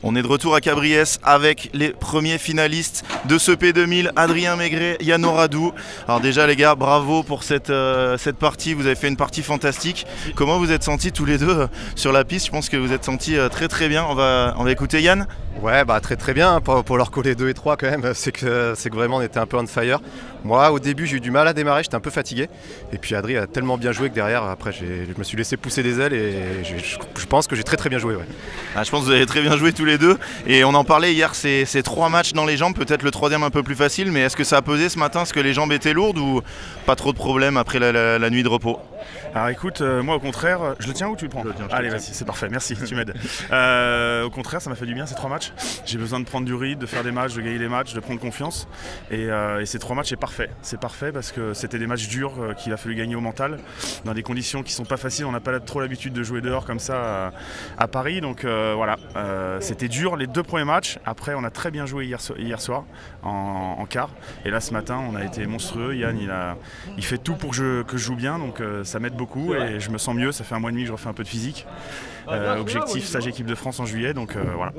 On est de retour à Cabriès avec les premiers finalistes de ce P2000, Adrien Maigret, Yann Oradou. Alors déjà les gars, bravo pour cette partie, vous avez fait une partie fantastique. Comment vous êtes sentis tous les deux sur la piste? Je pense que vous êtes sentis très bien. On va écouter Yann. Ouais, bah très bien, pour leur coller 2 et 3 quand même, c'est que vraiment on était un peu on fire. Moi au début j'ai eu du mal à démarrer, j'étais un peu fatigué. Et puis Adri a tellement bien joué que derrière, après je me suis laissé pousser des ailes et je pense que j'ai très bien joué. Ouais. Ah, je pense que vous avez très bien joué tous les deux. Et on en parlait hier, ces 3 matchs dans les jambes, peut-être le 3e un peu plus facile, mais est-ce que ça a pesé ce matin? Est-ce que les jambes étaient lourdes ou pas trop de problèmes après la nuit de repos? Alors écoute, moi au contraire, je le tiens ou tu le prends? Allez vas-y, c'est parfait, merci, tu m'aides. Au contraire, ça m'a fait du bien ces 3 matchs. J'ai besoin de prendre du rythme, de faire des matchs, de gagner des matchs, de prendre confiance. Et ces 3 matchs, c'est parfait parce que c'était des matchs durs qu'il a fallu gagner au mental, dans des conditions qui sont pas faciles. On n'a pas trop l'habitude de jouer dehors comme ça à Paris, donc voilà, c'était dur les 2 premiers matchs. Après, on a très bien joué hier soir en quart. Et là, ce matin, on a été monstrueux. Yann, il fait tout pour que je joue bien, donc ça m'aide beaucoup et je me sens mieux. Ça fait 1 mois et demi que je refais un peu de physique. Objectif stage équipe de France en juillet, donc voilà.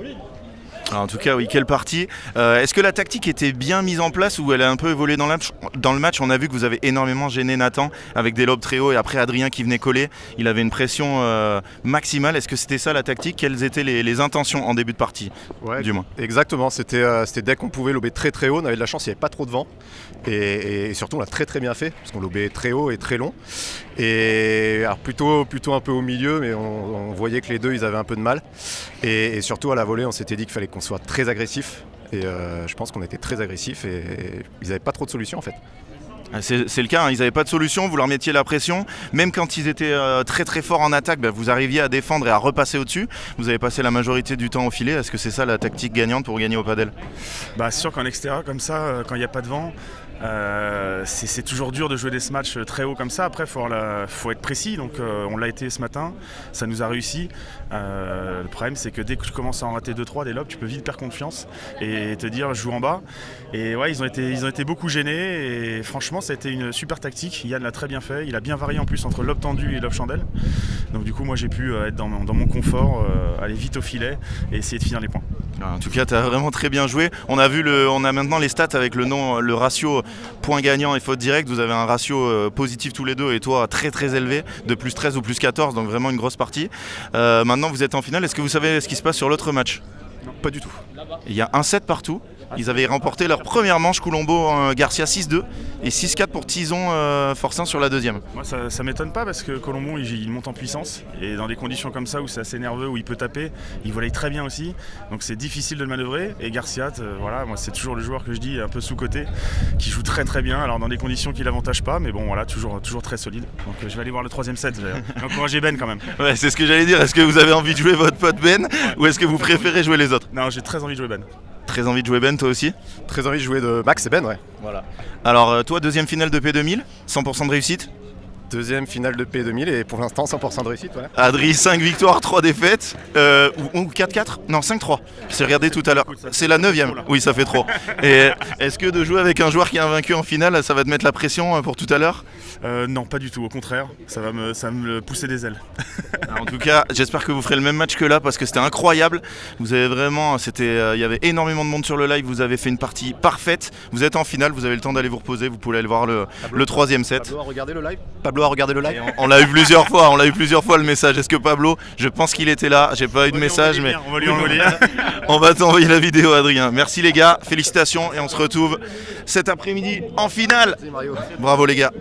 Alors en tout cas, oui, quelle partie. Est-ce que la tactique était bien mise en place ou elle a un peu évolué dans le match? On a vu que vous avez énormément gêné Nathan avec des lobes très hauts et après Adrien qui venait coller. Il avait une pression maximale. Est-ce que c'était ça la tactique? Quelles étaient les intentions en début de partie? Ouais, du moins. Exactement, c'était dès qu'on pouvait lober très haut. On avait de la chance, il n'y avait pas trop de vent. Et surtout, on l'a très bien fait parce qu'on lobait très haut et très long. Et alors plutôt un peu au milieu, mais on voyait que les deux, ils avaient un peu de mal. Et surtout à la volée, on s'était dit qu'il fallait qu'on soit très agressif. Et je pense qu'on était très agressif et ils n'avaient pas trop de solutions en fait. C'est le cas, hein. Ils n'avaient pas de solution, vous leur mettiez la pression. Même quand ils étaient très forts en attaque, vous arriviez à défendre et à repasser au-dessus. Vous avez passé la majorité du temps au filet. Est-ce que c'est ça la tactique gagnante pour gagner au padel? C'est sûr qu'en extérieur comme ça, quand il n'y a pas de vent, c'est toujours dur de jouer des matchs très haut comme ça. Après, faut être précis, donc on l'a été ce matin, ça nous a réussi. Le problème, c'est que dès que tu commences à en rater 2-3 des lobes, tu peux vite perdre confiance et te dire je joue en bas. Et ouais, ils ont été beaucoup gênés et franchement, ça a été une super tactique. Yann l'a très bien fait, il a bien varié en plus entre lobe tendu et lobe chandelle. Donc du coup, moi j'ai pu être dans mon confort, aller vite au filet et essayer de finir les points. En tout cas, tu as vraiment très bien joué. On a maintenant les stats avec le ratio points gagnants et fautes directes. Vous avez un ratio positif tous les deux et toi très élevé de plus 13 ou plus 14, donc vraiment une grosse partie. Maintenant, vous êtes en finale. Est-ce que vous savez ce qui se passe sur l'autre match? Non, pas du tout. Il y a un set partout. Ils avaient remporté leur première manche Colombo-Garcia 6-2 et 6-4 pour Tison Forcin sur la deuxième. Moi ça m'étonne pas parce que Colombo il monte en puissance et dans des conditions comme ça où c'est assez nerveux, où il peut taper, il volaille très bien aussi, donc c'est difficile de le manœuvrer. Et Garcia, voilà, moi c'est toujours le joueur que je dis un peu sous-coté, qui joue très bien, alors dans des conditions qui l'avantage pas, mais bon voilà, toujours très solide. Donc je vais aller voir le 3e set, encourager Ben quand même. Ouais, c'est ce que j'allais dire, est-ce que vous avez envie de jouer votre pote Ben ou est-ce que vous préférez jouer les autres? Non, j'ai très envie de jouer Ben. Très envie de jouer Ben, toi aussi? Très envie de jouer de Max et Ben, ouais. Voilà. Alors toi, 2e finale de P2000, 100% de réussite? 2e finale de P2000 et pour l'instant 100% de réussite. Voilà. Adri, 5 victoires, 3 défaites, ou 4-4? Non, 5-3. J'ai regardé tout à l'heure. C'est la 9e. Oui, ça fait trop. Et est-ce que de jouer avec un joueur qui est invaincu en finale, ça va te mettre la pression pour tout à l'heure? Non, pas du tout. Au contraire, ça va me pousser des ailes. En tout cas, j'espère que vous ferez le même match que là parce que c'était incroyable. Vous avez vraiment, il y avait énormément de monde sur le live. Vous avez fait une partie parfaite. Vous êtes en finale, vous avez le temps d'aller vous reposer. Vous pouvez aller voir le 3e set. Pablo a regardé le live. Pablo a regardé le live. On l'a eu plusieurs fois. On l'a eu plusieurs fois le message. Est-ce que Pablo? Je pense qu'il était là. J'ai pas eu de message, mais on va lui envoyer. On va t'envoyer la vidéo, Adrien. Merci les gars. Félicitations et on se retrouve cet après-midi en finale. Bravo les gars.